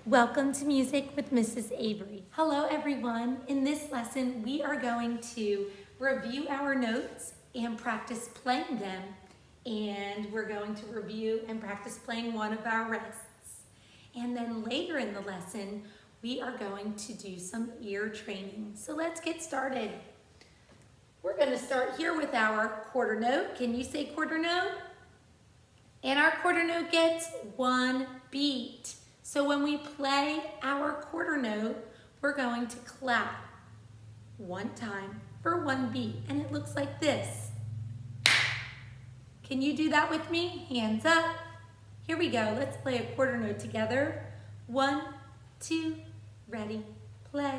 Welcome to Music with Mrs. Avery. Hello everyone. In this lesson we are going to review our notes and practice playing them. And we're going to review and practice playing one of our rests. And then later in the lesson we are going to do some ear training. So let's get started. We're going to start here with our quarter note. Can you say quarter note? And our quarter note gets one beat. So when we play our quarter note, we're going to clap one time for one beat. And it looks like this. Can you do that with me? Hands up. Here we go. Let's play a quarter note together. 1, 2, ready, play.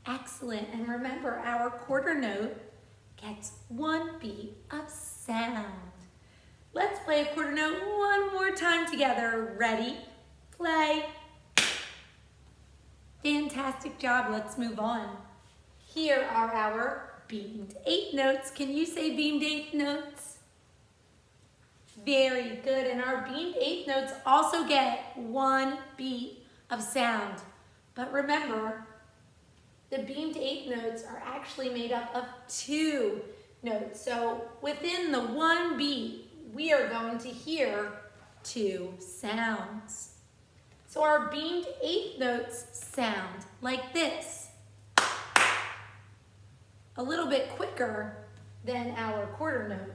Excellent. And remember, our quarter note gets one beat of sound. Let's play a quarter note one more time together. Ready, play. Fantastic job. Let's move on. Here are our beamed eighth notes. Can you say beamed eighth notes? Very good. And our beamed eighth notes also get one beat of sound. But remember, the beamed eighth notes are actually made up of two notes. So within the one beat, we are going to hear two sounds. So our beamed eighth notes sound like this. A little bit quicker than our quarter note.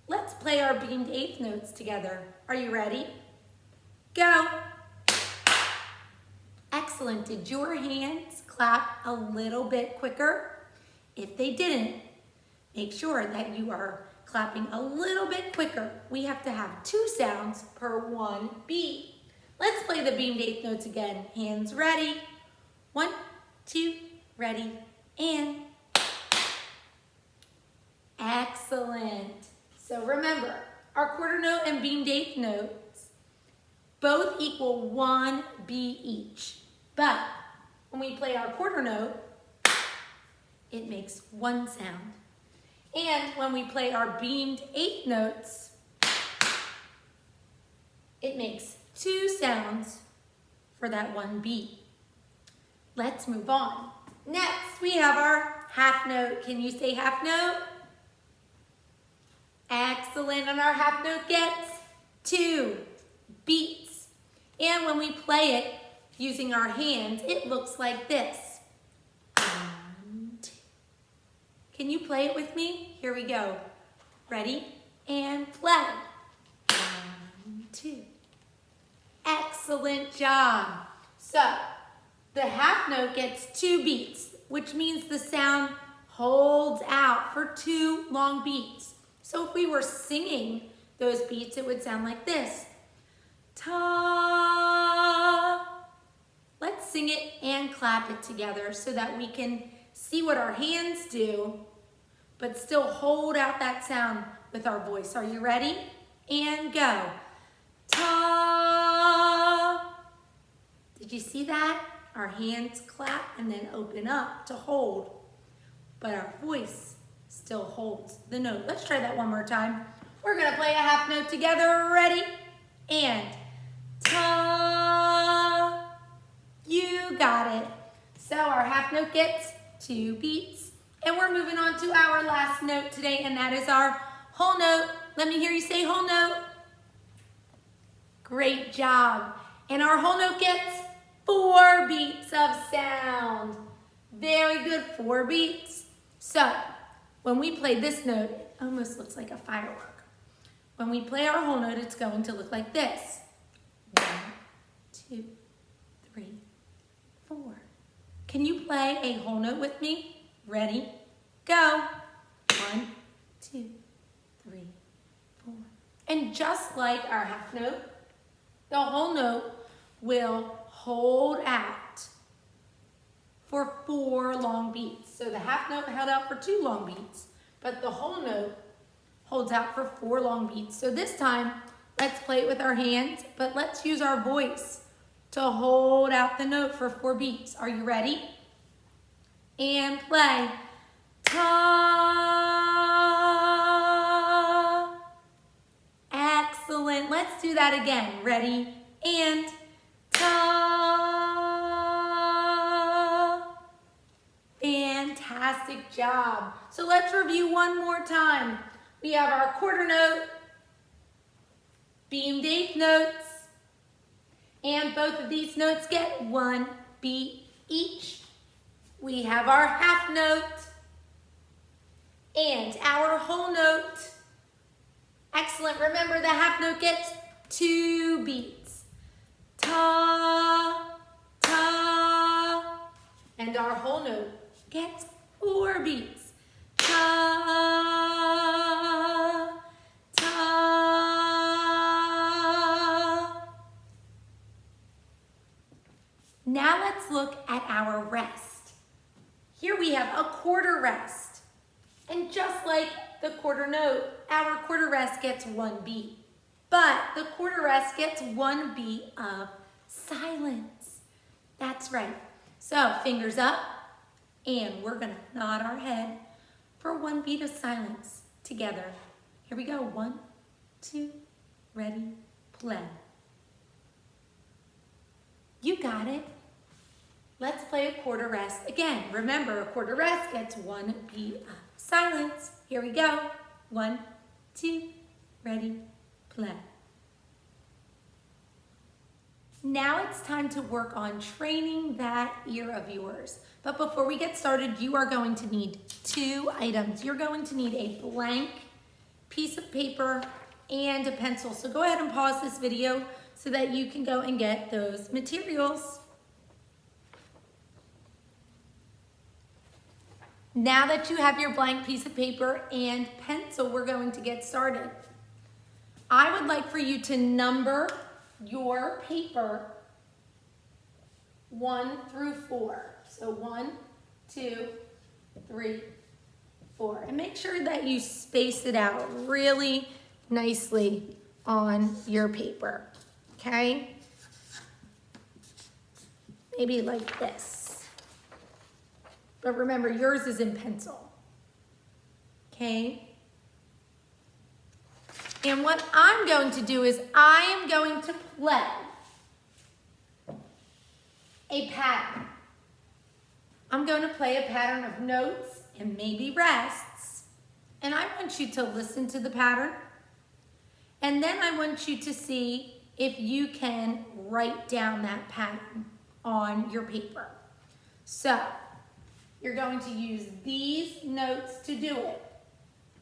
Let's play our beamed eighth notes together. Are you ready? Go. Excellent. Did your hands clap a little bit quicker? If they didn't, make sure that you are clapping a little bit quicker. We have to have two sounds per one beat. Let's play the beamed eighth notes again. Hands ready. 1, 2, ready, and excellent. So remember, our quarter note and beamed eighth notes both equal one beat each. But when we play our quarter note, it makes one sound. And when we play our beamed eighth notes, it makes two sounds for that one beat. Let's move on. Next, we have our half note. Can you say half note? Excellent. And our half note gets two beats. And when we play it using our hands, it looks like this. Can you play it with me? Here we go. Ready? And play. 1, 2. Excellent job. So, the half note gets two beats, which means the sound holds out for two long beats. So if we were singing those beats, it would sound like this. Ta. Let's sing it and clap it together so that we can see what our hands do, but still hold out that sound with our voice. Are you ready? And go. Ta. Did you see that? Our hands clap and then open up to hold, but our voice still holds the note. Let's try that one more time. We're gonna play a half note together. Ready? And ta. You got it. So our half note gets two beats. And we're moving on to our last note today, and that is our whole note. Let me hear you say whole note. Great job. And our whole note gets 4 beats of sound. Very good, 4 beats. So when we play this note, it almost looks like a firework. When we play our whole note, it's going to look like this. 1, 2, 3, 4. Can you play a whole note with me? Ready, go. 1, 2, 3, 4. And just like our half note, the whole note will hold out for 4 long beats. So the half note held out for 2 long beats, but the whole note holds out for 4 long beats. So this time, let's play it with our hands, but let's use our voice to hold out the note for 4 beats. Are you ready? And play. Ta. Excellent. Let's do that again. Ready? and ta. Fantastic job. So let's review one more time. We have our quarter note, beamed eighth notes, and both of these notes get 1 beat each. We have our half note and our whole note. Excellent. Remember, the half note gets 2 beats. Ta, ta. And our whole note gets 4 beats. Ta, ta. Now let's look at our rest. Here we have a quarter rest. And just like the quarter note, our quarter rest gets 1 beat. But the quarter rest gets 1 beat of silence. That's right. So fingers up, and we're gonna nod our head for 1 beat of silence together. Here we go. 1, 2, ready, play. You got it. Let's play a quarter rest again. Remember, a quarter rest gets 1 beat of silence. Here we go. 1, 2, ready, play. Now it's time to work on training that ear of yours. But before we get started, you are going to need 2 items. You're going to need a blank piece of paper and a pencil. So go ahead and pause this video so that you can go and get those materials. Now that you have your blank piece of paper and pencil, we're going to get started. I would like for you to number your paper 1 through 4. So 1, 2, 3, 4. And make sure that you space it out really nicely on your paper, okay? Maybe like this. But remember, yours is in pencil, okay? And what I'm going to do is I am going to play a pattern. I'm going to play a pattern of notes and maybe rests. And I want you to listen to the pattern. And then I want you to see if you can write down that pattern on your paper. So you're going to use these notes to do it.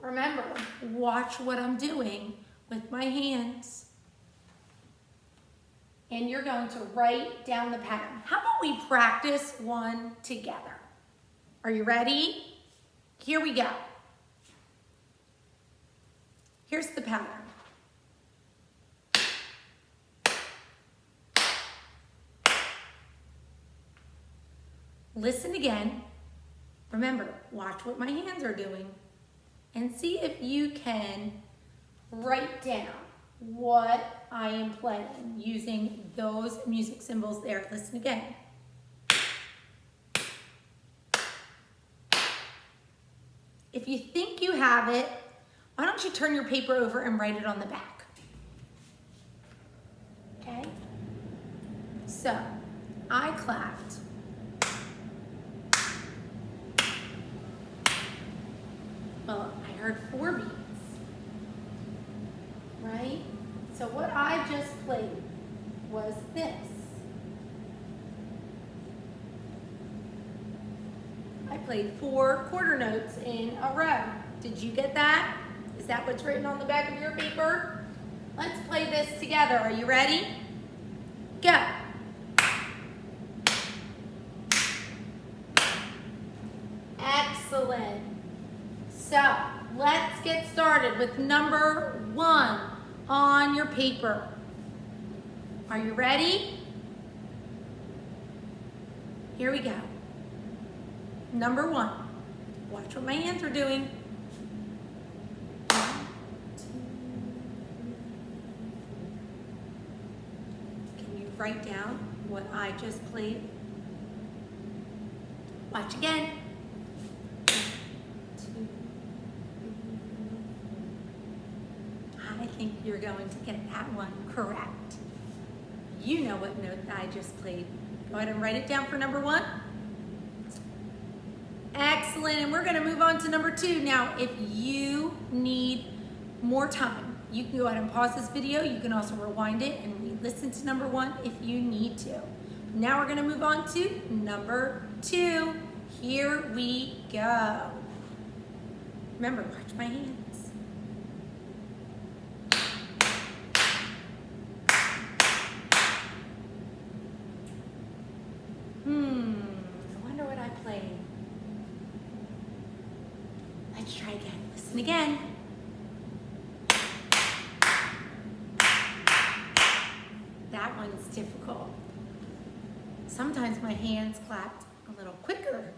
Remember, watch what I'm doing with my hands. And you're going to write down the pattern. How about we practice one together? Are you ready? Here we go. Here's the pattern. Listen again. Remember, watch what my hands are doing and see if you can write down what I am playing using those music symbols there. Listen again. If you think you have it, why don't you turn your paper over and write it on the back? Okay? So, I clapped. Well, I heard 4 beats, right? So what I just played was this. I played 4 quarter notes in a row. Did you get that? Is that what's written on the back of your paper? Let's play this together. Are you ready? Go. Excellent. So let's get started with number 1 on your paper. Are you ready? Here we go. Number 1. Watch what my hands are doing. 1, 2, 3. Can you write down what I just played? Watch again. I think you're going to get that one correct. you know what note I just played. Go ahead and write it down for number 1. Excellent, and we're gonna move on to number 2. Now, if you need more time, you can go ahead and pause this video. You can also rewind it and re-listen to number 1 if you need to. Now we're gonna move on to number 2. Here we go. Remember, watch my hands. I wonder what I played. Let's try again. Listen again. That one's difficult. Sometimes my hands clapped a little quicker,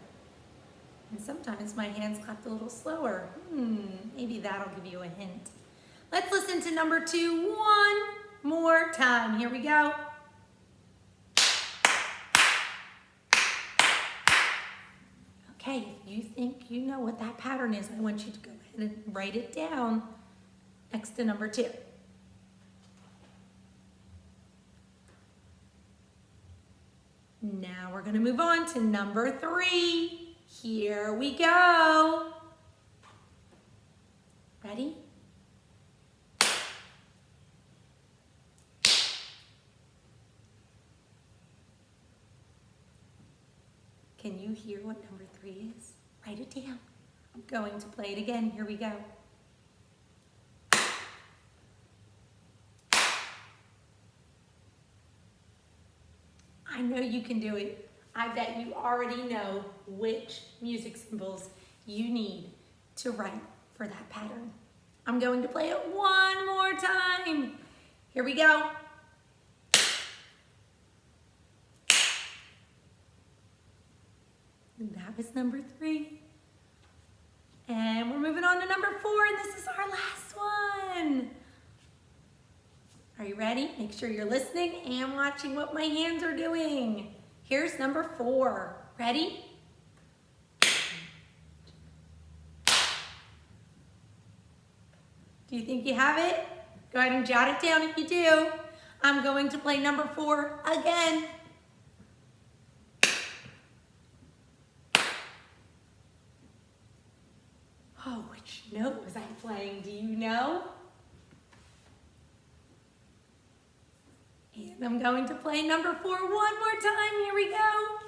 and sometimes my hands clapped a little slower. Maybe that'll give you a hint. Let's listen to number 2 one more time. Here we go. Okay, if you think you know what that pattern is, I want you to go ahead and write it down next to number 2. Now we're going to move on to number 3. Here we go. Ready? Can you hear what number 3 is? Write it down. I'm going to play it again. Here we go. I know you can do it. I bet you already know which music symbols you need to write for that pattern. I'm going to play it one more time. Here we go. That was number 3. And we're moving on to number 4, and this is our last one. Are you ready? Make sure you're listening and watching what my hands are doing. Here's number 4. Ready? Do you think you have it? Go ahead and jot it down if you do. I'm going to play number 4 again. Oh, which note was I playing? Do you know? And I'm going to play number 4 one more time. Here we go.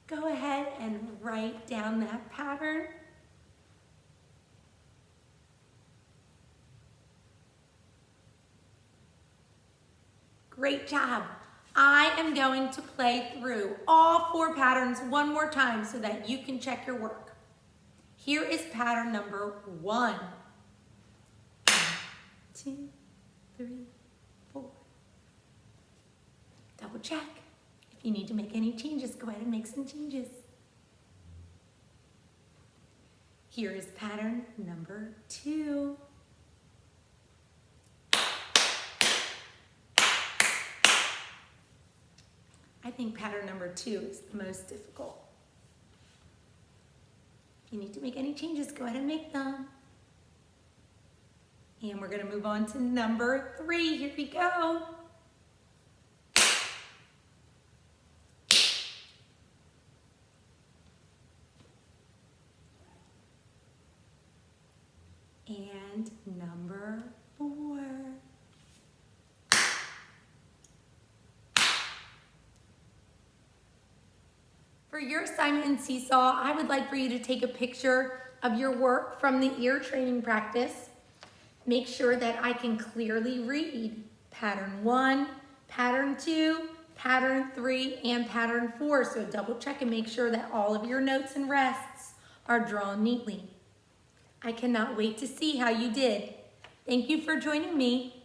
Go ahead and write down that pattern. Great job. I am going to play through all 4 patterns one more time so that you can check your work. Here is pattern number 1. 1, 2, 3, 4. Double check. If you need to make any changes, go ahead and make some changes. Here is pattern number 2. I think pattern number 2 is the most difficult. If you need to make any changes, go ahead and make them. And we're going to move on to number 3. Here we go. And number 4. For your assignment in Seesaw, I would like for you to take a picture of your work from the ear training practice. Make sure that I can clearly read pattern 1, pattern 2, pattern 3, and pattern 4. So double check and make sure that all of your notes and rests are drawn neatly. I cannot wait to see how you did. Thank you for joining me.